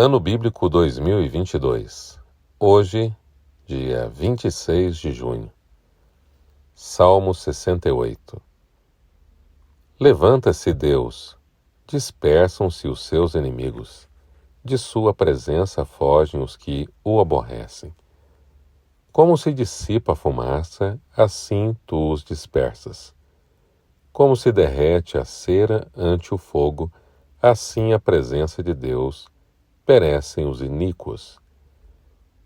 Ano Bíblico 2022. Hoje, dia 26 de junho. Salmo 68. Levanta-se Deus, dispersam-se os seus inimigos. De sua presença fogem os que o aborrecem. Como se dissipa a fumaça, assim tu os dispersas. Como se derrete a cera ante o fogo, assim a presença de Deus perecem os iníquos.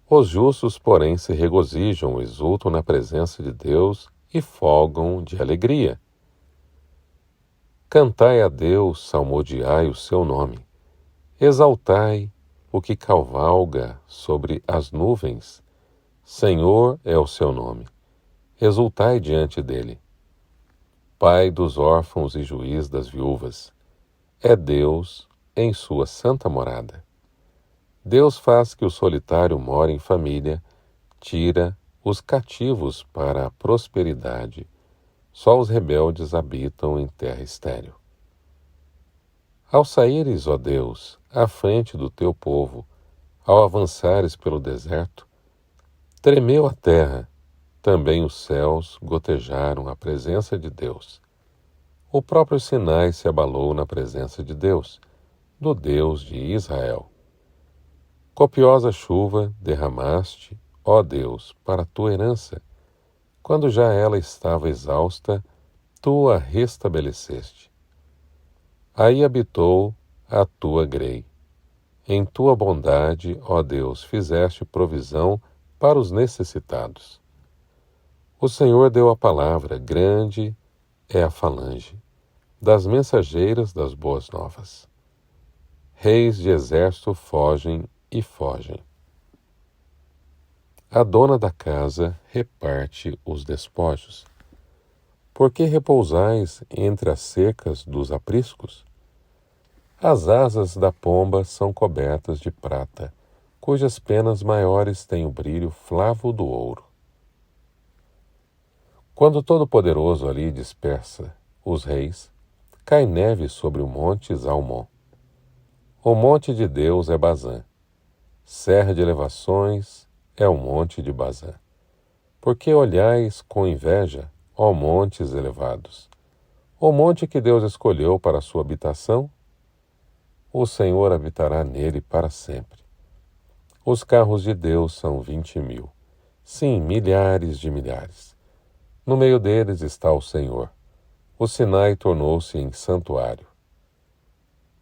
Os justos, porém, se regozijam, exultam na presença de Deus e folgam de alegria. Cantai a Deus, salmodiai o seu nome. Exaltai o que cavalga sobre as nuvens. Senhor é o seu nome. Exultai diante dele. Pai dos órfãos e juiz das viúvas. É Deus em sua santa morada. Deus faz que o solitário more em família, tira os cativos para a prosperidade. Só os rebeldes habitam em terra estéril. Ao saíres, ó Deus, à frente do teu povo, ao avançares pelo deserto, tremeu a terra, também os céus gotejaram a presença de Deus. O próprio Sinai se abalou na presença de Deus, do Deus de Israel. Copiosa chuva derramaste, ó Deus, para a tua herança. Quando já ela estava exausta, tu a restabeleceste. Aí habitou a tua grei. Em tua bondade, ó Deus, fizeste provisão para os necessitados. O Senhor deu a palavra, grande é a falange, das mensageiras das boas novas. Reis de exército fogem e fogem. A dona da casa reparte os despojos. Por que repousais entre as cercas dos apriscos? As asas da pomba são cobertas de prata, cujas penas maiores têm o brilho flavo do ouro. Quando o Todo-Poderoso ali dispersa os reis, cai neve sobre o monte Zalmon. O monte de Deus é Bazã. Serra de elevações é o monte de Bazã. Por que olhais com inveja, ó montes elevados? O monte que Deus escolheu para a sua habitação? O Senhor habitará nele para sempre. Os carros de Deus são 20.000. Sim, milhares de milhares. No meio deles está o Senhor. O Sinai tornou-se em santuário.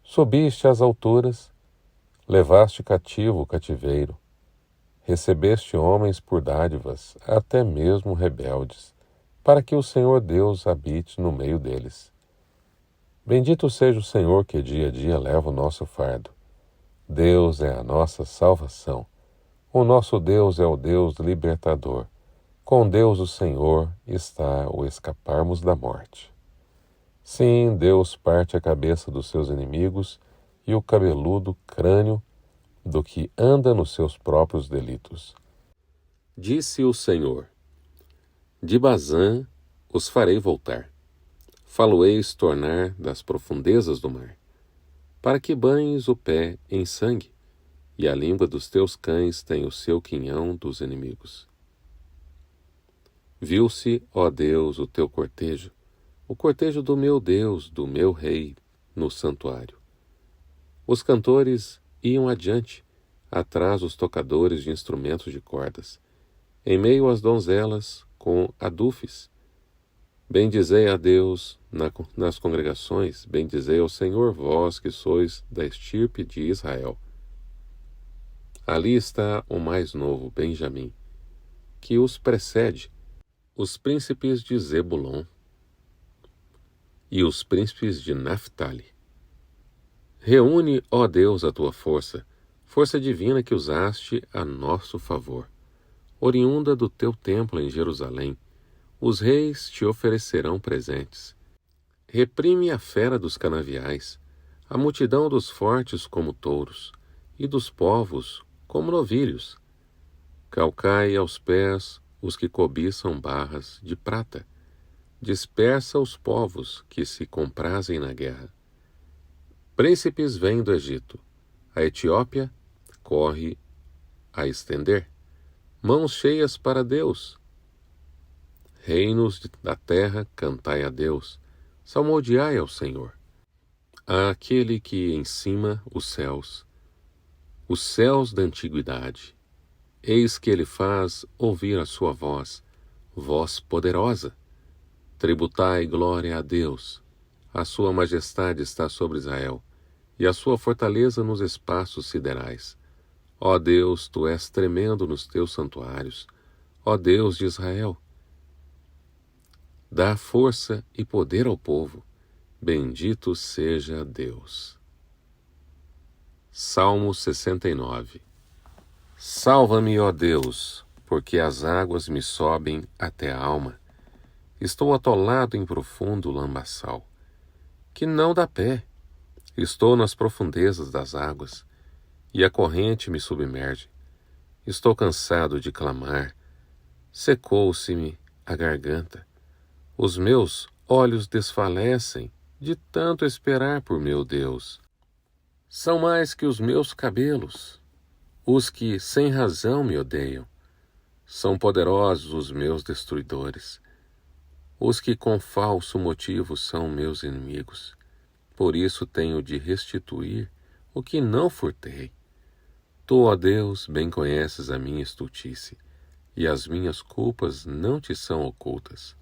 Subiste às alturas, levaste cativo o cativeiro, recebeste homens por dádivas, até mesmo rebeldes, para que o Senhor Deus habite no meio deles. Bendito seja o Senhor que dia a dia leva o nosso fardo. Deus é a nossa salvação. O nosso Deus é o Deus libertador. Com Deus o Senhor está o escaparmos da morte. Sim, Deus parte a cabeça dos seus inimigos e o cabeludo crânio do que anda nos seus próprios delitos. Disse o Senhor: de Bazã os farei voltar. Falo-eis tornar das profundezas do mar, para que banhes o pé em sangue, e a língua dos teus cães tem o seu quinhão dos inimigos. Viu-se, ó Deus, o teu cortejo, o cortejo do meu Deus, do meu Rei, no santuário. Os cantores iam adiante, atrás os tocadores de instrumentos de cordas, em meio às donzelas com adufes. Bendizei a Deus nas congregações, bendizei ao Senhor, vós que sois da estirpe de Israel. Ali está o mais novo, Benjamim, que os precede, os príncipes de Zebulon e os príncipes de Naphtali. Reúne, ó Deus, a tua força, força divina que usaste a nosso favor. Oriunda do teu templo em Jerusalém, os reis te oferecerão presentes. Reprime a fera dos canaviais, a multidão dos fortes como touros, e dos povos como novilhos. Calcai aos pés os que cobiçam barras de prata. Dispersa os povos que se comprazem na guerra. Príncipes vêm do Egito. A Etiópia corre a estender, mãos cheias para Deus. Reinos da terra, cantai a Deus, salmodiai ao Senhor. Àquele que em cima os céus da antiguidade, eis que ele faz ouvir a sua voz, voz poderosa. Tributai glória a Deus, a sua majestade está sobre Israel, e a sua fortaleza nos espaços siderais. Ó Deus, tu és tremendo nos teus santuários, ó Deus de Israel. Dá força e poder ao povo, bendito seja Deus. Salmo 69. Salva-me, ó Deus, porque as águas me sobem até a alma. Estou atolado em profundo lambaçal, que não dá pé. Estou nas profundezas das águas, e a corrente me submerge. Estou cansado de clamar, secou-se-me a garganta. Os meus olhos desfalecem de tanto esperar por meu Deus. São mais que os meus cabelos, os que sem razão me odeiam. São poderosos os meus destruidores, os que com falso motivo são meus inimigos. Por isso tenho de restituir o que não furtei. Tu, ó Deus, bem conheces a minha estultice, e as minhas culpas não te são ocultas.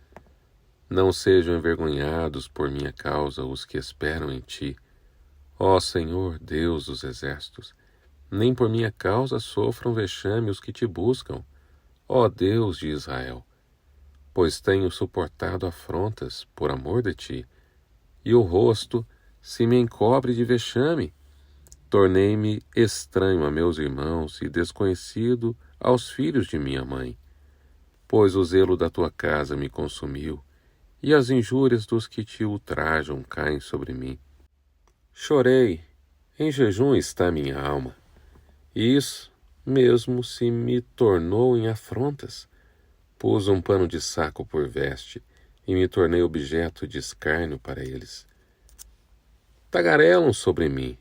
Não sejam envergonhados por minha causa os que esperam em ti, ó Senhor, Deus dos exércitos. Nem por minha causa sofram vexame os que te buscam, ó Deus de Israel. Pois tenho suportado afrontas por amor de ti, e o rosto se me encobre de vexame. Tornei-me estranho a meus irmãos e desconhecido aos filhos de minha mãe. Pois o zelo da tua casa me consumiu, e as injúrias dos que te ultrajam caem sobre mim. Chorei, em jejum está minha alma, e isso mesmo se me tornou em afrontas. Pus um pano de saco por veste, e me tornei objeto de escárnio para eles. Tagarelam sobre mim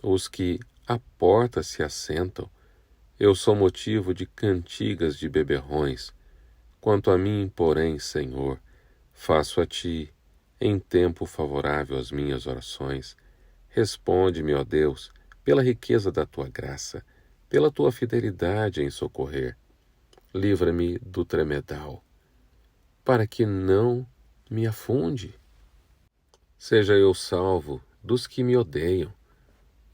os que à porta se assentam. Eu sou motivo de cantigas de beberrões. Quanto a mim, porém, Senhor, faço a ti, em tempo favorável, as minhas orações. Responde-me, ó Deus, pela riqueza da tua graça, pela tua fidelidade em socorrer. Livra-me do tremedal, para que não me afunde. Seja eu salvo dos que me odeiam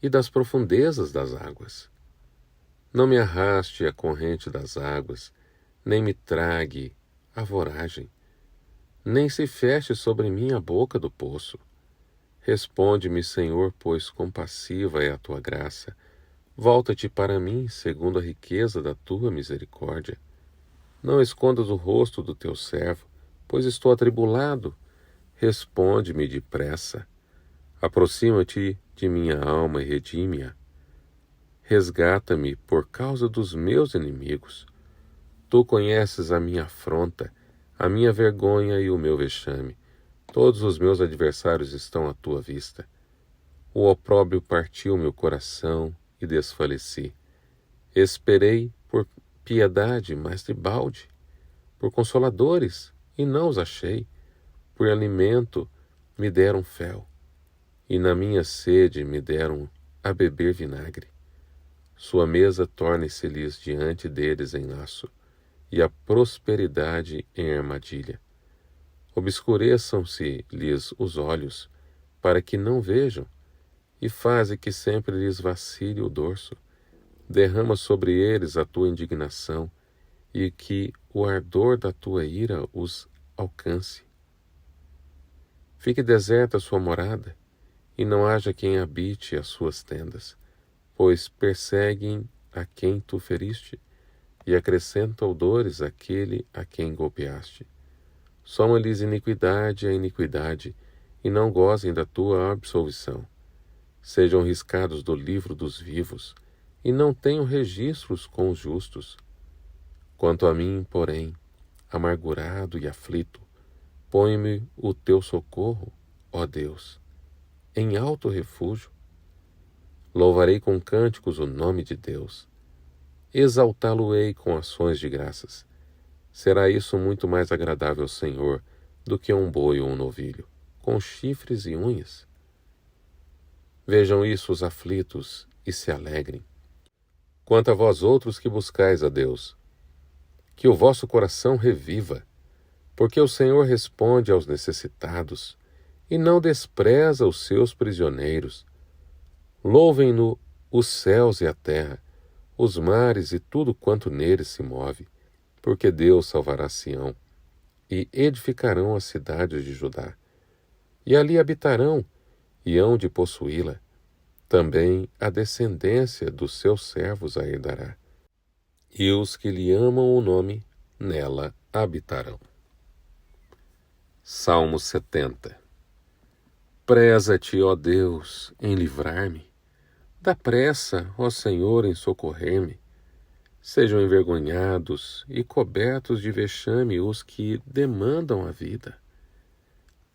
e das profundezas das águas. Não me arraste a corrente das águas, nem me trague a voragem, nem se feche sobre mim a boca do poço. Responde-me, Senhor, pois compassiva é a tua graça. Volta-te para mim, segundo a riqueza da tua misericórdia. Não escondas o rosto do teu servo, pois estou atribulado. Responde-me depressa. Aproxima-te de minha alma e redime-a. Resgata-me por causa dos meus inimigos. Tu conheces a minha afronta, a minha vergonha e o meu vexame. Todos os meus adversários estão à tua vista. O opróbrio partiu meu coração e desfaleci. Esperei por piedade, mas de balde, por consoladores, e não os achei. Por alimento me deram fel, e na minha sede me deram a beber vinagre. Sua mesa torne-se-lhes diante deles em laço, e a prosperidade em armadilha. Obscureçam-se-lhes os olhos, para que não vejam, e faze que sempre lhes vacile o dorso. Derrama sobre eles a tua indignação, e que o ardor da tua ira os alcance. Fique deserta a sua morada, e não haja quem habite as suas tendas, pois perseguem a quem tu feriste, e acrescentam dores àquele a quem golpeaste. Soma-lhes iniquidade a iniquidade, e não gozem da tua absolvição. Sejam riscados do livro dos vivos, e não tenham registros com os justos. Quanto a mim, porém, amargurado e aflito, põe-me o teu socorro, ó Deus, em alto refúgio. Louvarei com cânticos o nome de Deus. Exaltá-lo-ei com ações de graças. Será isso muito mais agradável ao Senhor do que um boi ou um novilho, com chifres e unhas? Vejam isso os aflitos e se alegrem. Quanto a vós outros que buscais a Deus, que o vosso coração reviva, porque o Senhor responde aos necessitados e não despreza os seus prisioneiros. Louvem-no os céus e a terra, os mares e tudo quanto neles se move, porque Deus salvará Sião, e edificarão as cidades de Judá. E ali habitarão, e hão de possuí-la. Também a descendência dos seus servos a herdará. E os que lhe amam o nome, nela habitarão. Salmo 70. Preza-te, ó Deus, em livrar-me. Dá pressa, ó Senhor, em socorrer-me. Sejam envergonhados e cobertos de vexame os que demandam a vida.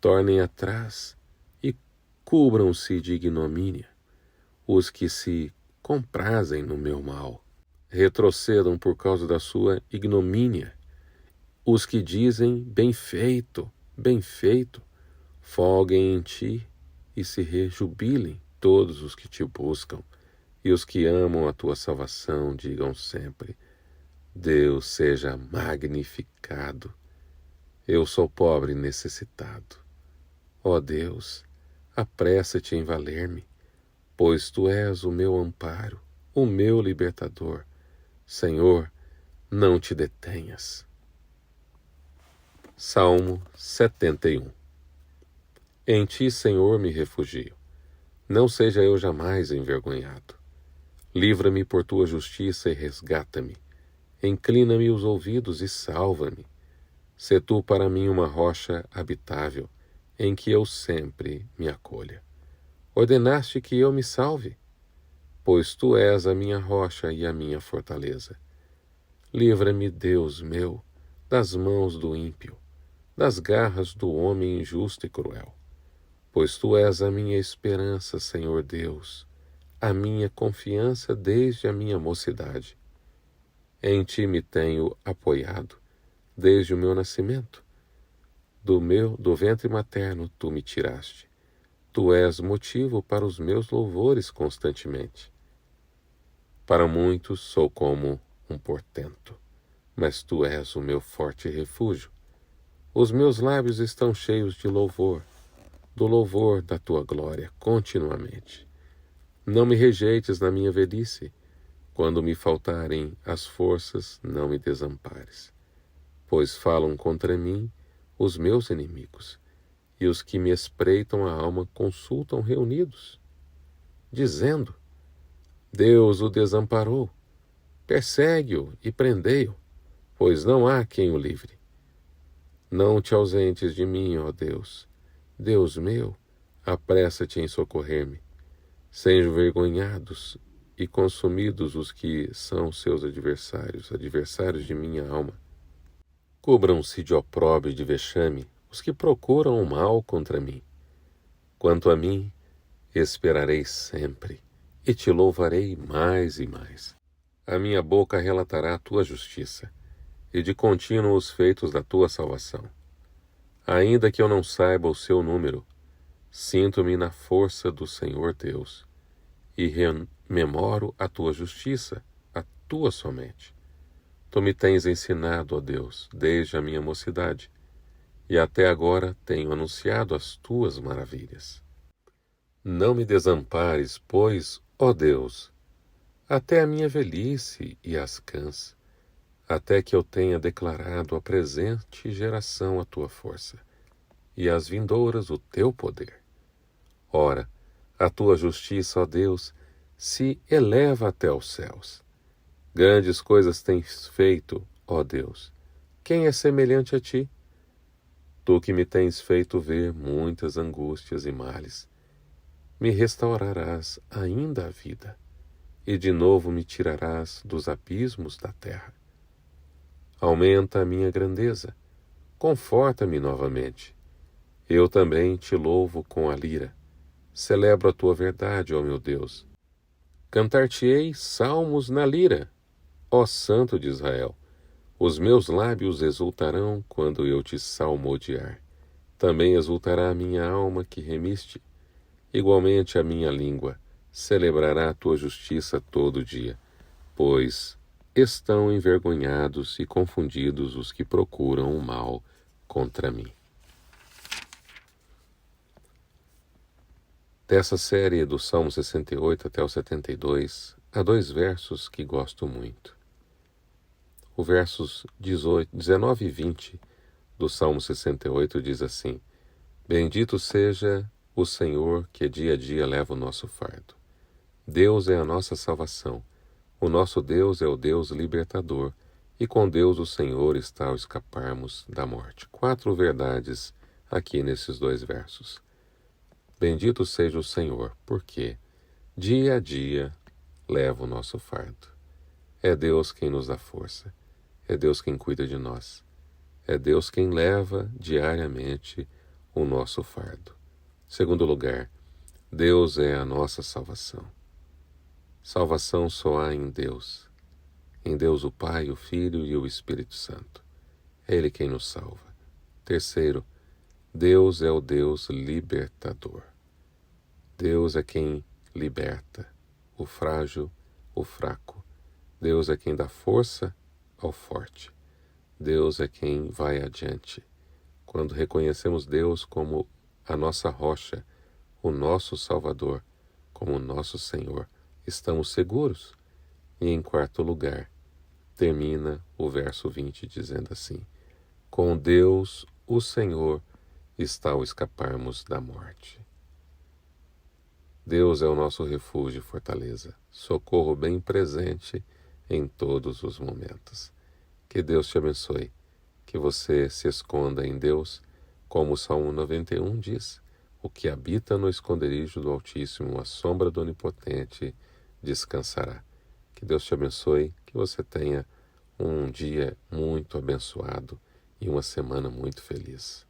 Tornem atrás e cubram-se de ignomínia os que se comprazem no meu mal. Retrocedam por causa da sua ignomínia os que dizem bem feito, folguem em ti e se rejubilem todos os que te buscam, e os que amam a tua salvação digam sempre: Deus seja magnificado. Eu sou pobre e necessitado. Ó Deus, apressa-te em valer-me, pois tu és o meu amparo, o meu libertador. Senhor, não te detenhas. Salmo 71. Em ti, Senhor, me refugio. Não seja eu jamais envergonhado. Livra-me por tua justiça e resgata-me. Inclina-me os ouvidos e salva-me. Sê tu para mim uma rocha habitável, em que eu sempre me acolha. Ordenaste que eu me salve, pois tu és a minha rocha e a minha fortaleza. Livra-me, Deus meu, das mãos do ímpio, das garras do homem injusto e cruel. Pois tu és a minha esperança, Senhor Deus, a minha confiança desde a minha mocidade. Em ti me tenho apoiado desde o meu nascimento. Do ventre materno tu me tiraste. Tu és motivo para os meus louvores constantemente. Para muitos sou como um portento, mas tu és o meu forte refúgio. Os meus lábios estão cheios de louvor, do louvor da tua glória continuamente. Não me rejeites na minha velhice. Quando me faltarem as forças, não me desampares. Pois falam contra mim os meus inimigos, e os que me espreitam a alma consultam reunidos, dizendo: Deus o desamparou, persegue-o e prendei-o, pois não há quem o livre. Não te ausentes de mim, ó Deus. Deus meu, apressa-te em socorrer-me. Sejam envergonhados e consumidos os que são seus adversários de minha alma. Cubram-se de opróbrio e de vexame os que procuram o mal contra mim. Quanto a mim, esperarei sempre e te louvarei mais e mais. A minha boca relatará a tua justiça e de contínuo os feitos da tua salvação. Ainda que eu não saiba o seu número, sinto-me na força do Senhor Deus e rememoro a tua justiça, a tua somente. Tu me tens ensinado, ó Deus, desde a minha mocidade, e até agora tenho anunciado as tuas maravilhas. Não me desampares, pois, ó Deus, até a minha velhice e as cãs, até que eu tenha declarado à presente geração a tua força, e às vindouras o teu poder. Ora, a tua justiça, ó Deus, se eleva até aos céus. Grandes coisas tens feito, ó Deus. Quem é semelhante a ti? Tu que me tens feito ver muitas angústias e males, me restaurarás ainda a vida, e de novo me tirarás dos abismos da terra. Aumenta a minha grandeza, conforta-me novamente. Eu também te louvo com a lira. Celebro a tua verdade, ó meu Deus. Cantar-te-ei salmos na lira, ó Santo de Israel. Os meus lábios exultarão quando eu te salmodiar. Também exultará a minha alma que remiste. Igualmente a minha língua celebrará a tua justiça todo dia, pois estão envergonhados e confundidos os que procuram o mal contra mim. Dessa série do Salmo 68 até o 72, há 2 versos que gosto muito. Os versos 19 e 20 do Salmo 68 diz assim: Bendito seja o Senhor que dia a dia leva o nosso fardo. Deus é a nossa salvação. O nosso Deus é o Deus libertador, e com Deus o Senhor está ao escaparmos da morte. 4 verdades aqui nesses 2 versos. Bendito seja o Senhor, porque dia a dia leva o nosso fardo. É Deus quem nos dá força. É Deus quem cuida de nós. É Deus quem leva diariamente o nosso fardo. Segundo lugar, Deus é a nossa salvação. Salvação só há em Deus. Em Deus o Pai, o Filho e o Espírito Santo. É Ele quem nos salva. Terceiro, Deus é o Deus libertador. Deus é quem liberta o frágil, o fraco. Deus é quem dá força ao forte. Deus é quem vai adiante. Quando reconhecemos Deus como a nossa rocha, o nosso Salvador, como o nosso Senhor, estamos seguros. E em quarto lugar, termina o verso 20 dizendo assim: com Deus, o Senhor, está ao escaparmos da morte. Deus é o nosso refúgio e fortaleza, socorro bem presente em todos os momentos. Que Deus te abençoe, que você se esconda em Deus, como o Salmo 91 diz: o que habita no esconderijo do Altíssimo, a sombra do Onipotente, descansará. Que Deus te abençoe, que você tenha um dia muito abençoado e uma semana muito feliz.